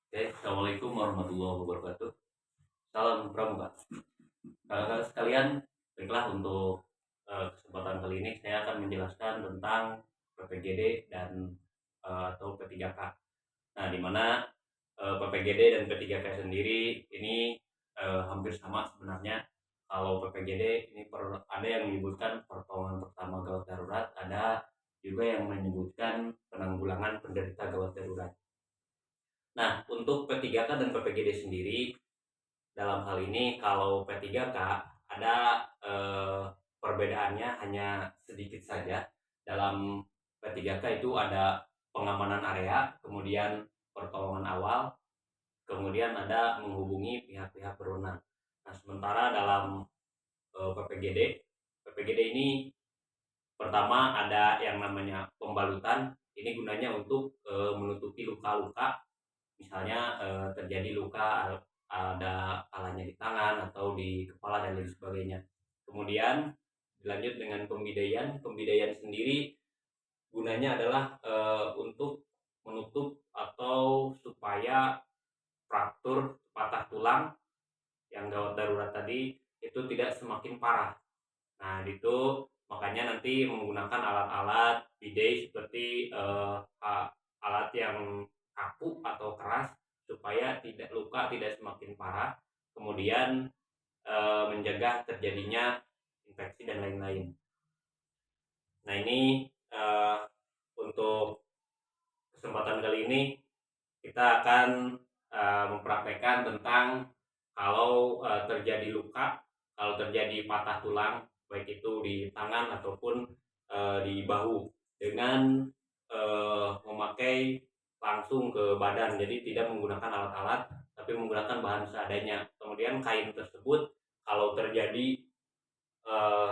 Oke, Assalamualaikum warahmatullahi wabarakatuh. Salam pramuka. Kakak sekalian, baiklah untuk kesempatan kali ini saya akan menjelaskan tentang PPGD dan atau P3K. Nah, di mana PPGD dan P3K sendiri ini hampir sama sebenarnya. Kalau PPGD ini ada yang menyebutkan pertolongan pertama gawat darurat, ada juga yang menyebutkan penanggulangan penderita gawat darurat. Nah, untuk P3K dan PPGD sendiri, dalam hal ini kalau P3K ada perbedaannya hanya sedikit saja. Dalam P3K itu ada pengamanan area, kemudian pertolongan awal, kemudian ada menghubungi pihak-pihak berwenang. Nah, sementara dalam PPGD ini pertama ada yang namanya pembalutan. Ini gunanya untuk menutupi luka-luka, misalnya terjadi luka ada kalanya di tangan atau di kepala dan lain sebagainya. Kemudian dilanjut dengan pembidaian. Pembidaian sendiri gunanya adalah untuk menutup atau supaya fraktur patah tulang yang gawat darurat tadi itu tidak semakin parah. Nah, itu makanya nanti menggunakan alat-alat bidai seperti alat yang kaku atau keras supaya tidak luka tidak semakin parah, kemudian mencegah terjadinya infeksi dan lain-lain. Nah, ini untuk kesempatan kali ini kita akan mempraktekkan tentang kalau terjadi luka, kalau terjadi patah tulang, baik itu di tangan ataupun di bahu, dengan memakai langsung ke badan, jadi tidak menggunakan alat-alat tapi menggunakan bahan seadanya. Kemudian kain tersebut kalau terjadi eh,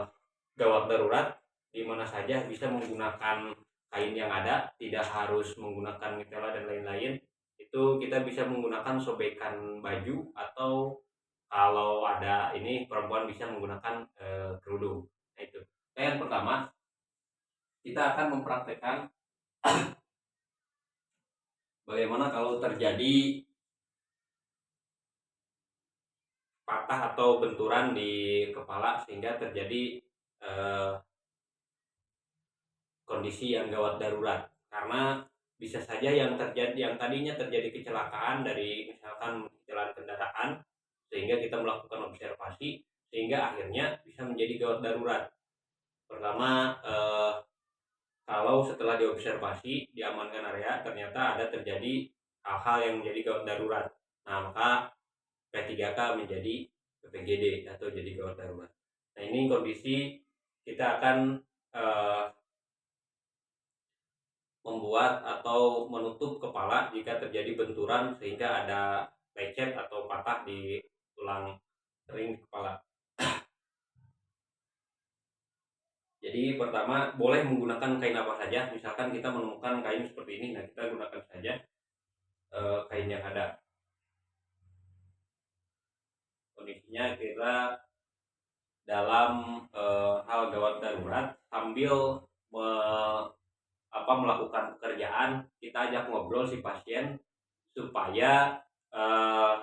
gawat darurat di mana saja bisa menggunakan kain yang ada, tidak harus menggunakan mitela dan lain-lain. Itu kita bisa menggunakan sobekan baju, atau kalau ada ini perempuan bisa menggunakan kerudung. Nah, itu. Nah, yang pertama kita akan mempraktekkan bagaimana kalau terjadi patah atau benturan di kepala sehingga terjadi eh, kondisi yang gawat darurat. Karena bisa saja yang tadinya terjadi kecelakaan dari misalkan kecelakaan kendaraan sehingga kita melakukan observasi sehingga akhirnya bisa menjadi gawat darurat. Pertama, kalau setelah diobservasi diamankan area ternyata ada terjadi hal-hal yang menjadi gawat darurat, nah maka P3K menjadi PPGD atau jadi gawat darurat. Nah, ini kondisi kita akan eh, membuat atau menutup kepala jika terjadi benturan sehingga ada lecet atau patah di tulang ring di kepala. Jadi pertama boleh menggunakan kain apa saja. Misalkan kita menemukan kain seperti ini, nah kita gunakan saja kain yang ada. Kondisinya kita dalam hal gawat darurat sambil melakukan pekerjaan, kita ajak ngobrol si pasien supaya eh,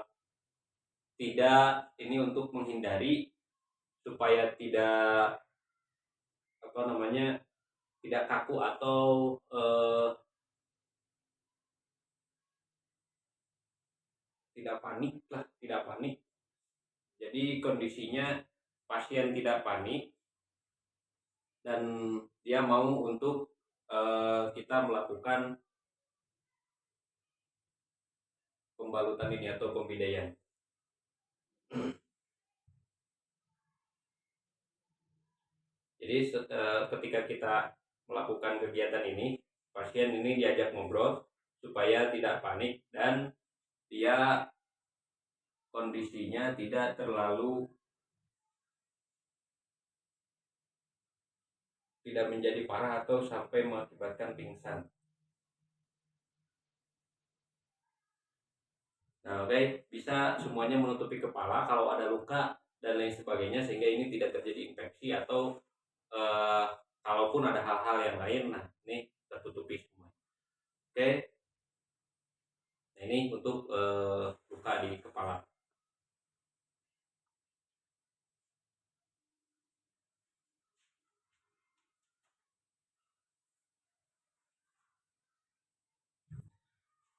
tidak ini untuk menghindari supaya tidak tidak kaku atau tidak panik. Jadi kondisinya pasien tidak panik dan dia mau untuk kita melakukan pembalutan ini atau pembidaian. Jadi ketika kita melakukan kegiatan ini, pasien ini diajak ngobrol supaya tidak panik dan dia kondisinya tidak menjadi parah atau sampai mengakibatkan pingsan. Nah, oke, bisa semuanya menutupi kepala kalau ada luka dan lain sebagainya sehingga ini tidak terjadi infeksi atau eh, kalaupun ada hal-hal yang lain, nah ini tertutupi semua. Oke, nah Ini untuk luka di kepala.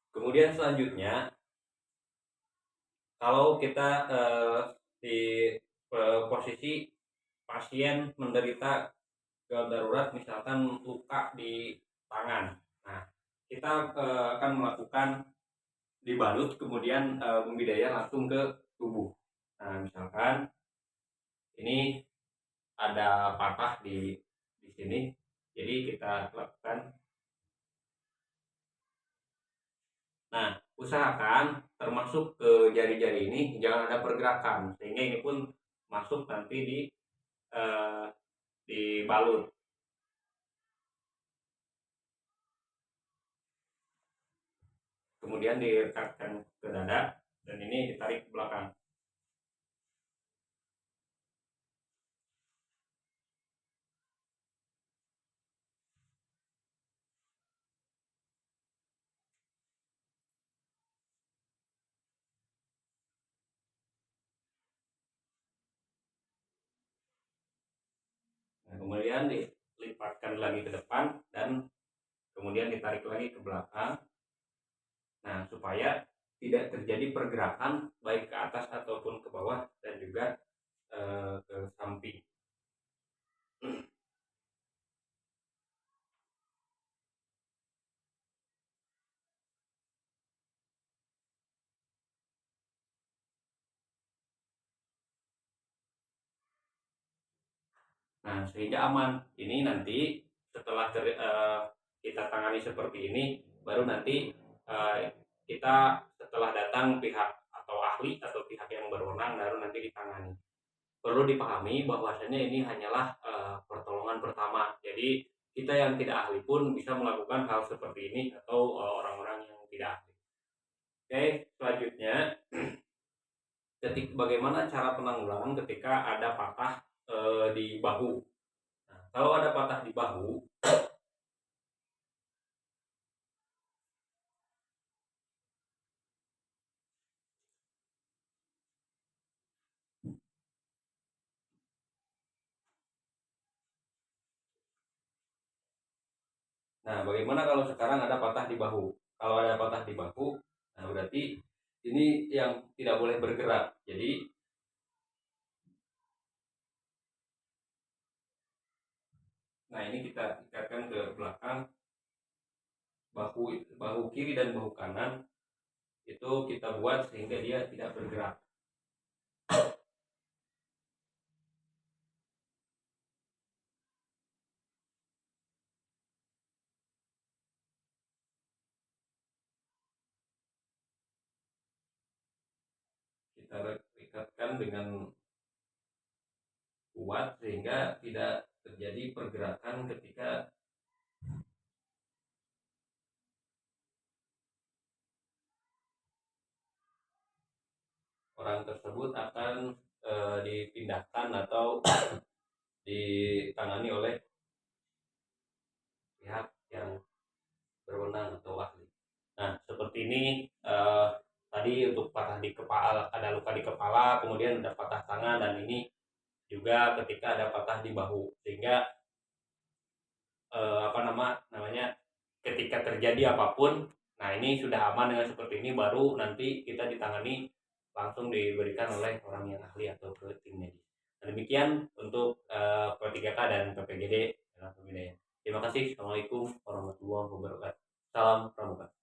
Kemudian selanjutnya, kalau kita di posisi pasien menderita gawat darurat, misalkan luka di tangan, nah kita akan melakukan dibalut, kemudian pembidayaan langsung ke tubuh. Nah misalkan ini ada patah di sini, jadi kita lakukan. Nah, usahakan termasuk ke jari-jari ini jangan ada pergerakan, sehingga ini pun masuk nanti eh, dibalut. Kemudian direkatkan ke dada dan ini ditarik ke belakang. Nah, kemudian dilipatkan lagi ke depan dan kemudian ditarik lagi ke belakang. Nah, supaya tidak terjadi pergerakan baik ke atas ataupun ke bawah dan juga ke samping. Nah, sehingga aman. Ini nanti setelah kita tangani seperti ini, baru nanti eh, kita setelah datang pihak atau ahli atau pihak yang berwenang baru nanti ditangani. Perlu dipahami bahwasanya ini hanyalah pertolongan pertama. Jadi kita yang tidak ahli pun bisa melakukan hal seperti ini atau orang-orang yang tidak ahli. Oke, selanjutnya bagaimana cara penanggulangan ketika ada patah di bahu. Nah, kalau ada patah di bahu, nah bagaimana kalau sekarang ada patah di bahu? Kalau ada patah di bahu, nah berarti ini yang tidak boleh bergerak. Jadi, nah ini kita ikatkan ke belakang, bahu bahu kiri dan bahu kanan itu kita buat sehingga dia tidak bergerak. Kita ikatkan dengan kuat sehingga tidak terjadi pergerakan ketika orang tersebut akan dipindahkan atau ditangani oleh pihak yang berwenang atau ahli. Nah, seperti ini tadi untuk patah di kepala, ada luka di kepala, kemudian ada patah tangan, dan ini juga ketika ada patah di bahu. Sehingga namanya ketika terjadi apapun, nah ini sudah aman dengan seperti ini, baru nanti kita ditangani langsung diberikan oleh orang yang ahli atau ke tim medis. Nah, demikian untuk P3K dan PPGD dalam pembinaan. Terima kasih. Assalamualaikum warahmatullahi wabarakatuh. Salam pramuka.